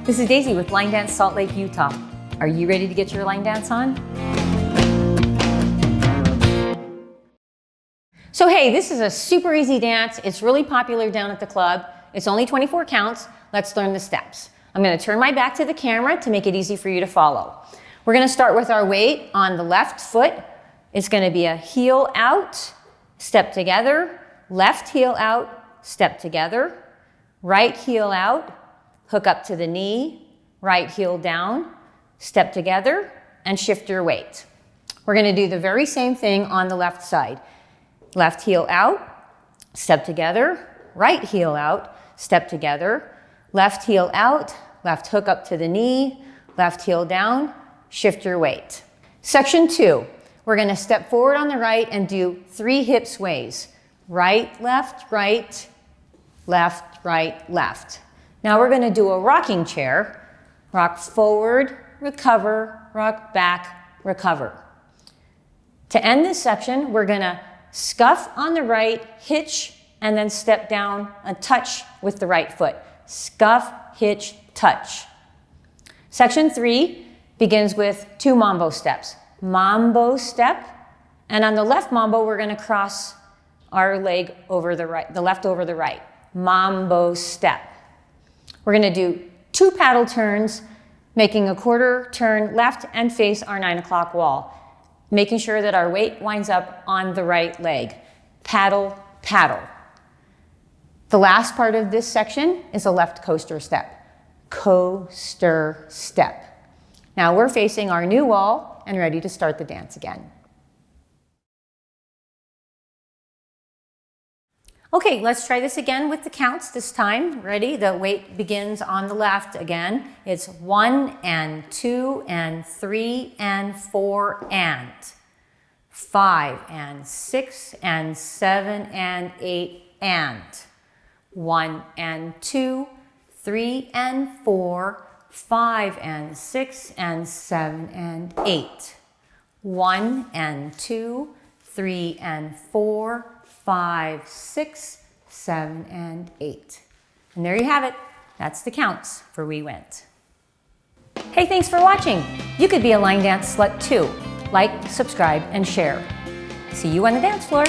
This is Daisy with Line Dance Salt Lake, Utah. Are you ready to get your line dance on? So hey, this is a super easy dance. It's really popular down at the club. It's only 24 counts. Let's learn the steps. I'm going to turn my back to the camera to make it easy for you to follow. We're going to start with our weight on the left foot. It's going to be a heel out, step together, left heel out, step together, right heel out, hook up to the knee, right heel down, step together, and shift your weight. We're going to do the very same thing on the left side. Left heel out, step together, right heel out, step together, left heel out, left hook up to the knee, left heel down, shift your weight. Section 2, we're going to step forward on the right and do 3 hip sways. Right, left, left, right, left. Now we're going to do a rocking chair. Rock forward, recover, rock back, recover. To end this section, we're going to scuff on the right, hitch, and then step down and touch with the right foot. Scuff, hitch, touch. Section 3 begins with 2 mambo steps. Mambo step, and on the left mambo, we're going to cross our leg over the right, the left over the right. Mambo step. We're going to do 2 paddle turns, making a quarter turn left and face our 9 o'clock wall, making sure that our weight winds up on the right leg. Paddle, paddle. The last part of this section is a left coaster step. Coaster step. Now we're facing our new wall and ready to start the dance again. Okay, let's try this again with the counts this time. Ready? The weight begins on the left again. It's 1 and 2 and 3 and 4 and 5 and 6 and 7 and 8 and 1 and 2, 3 and 4, 5 and 6 and 7 and 8. 1 and 2, 3 and 4, 5, 6, 7, and 8. And there you have it. That's the counts for We Went. Hey, thanks for watching. You could be a line dance slut too. Like, subscribe, and share. See you on the dance floor.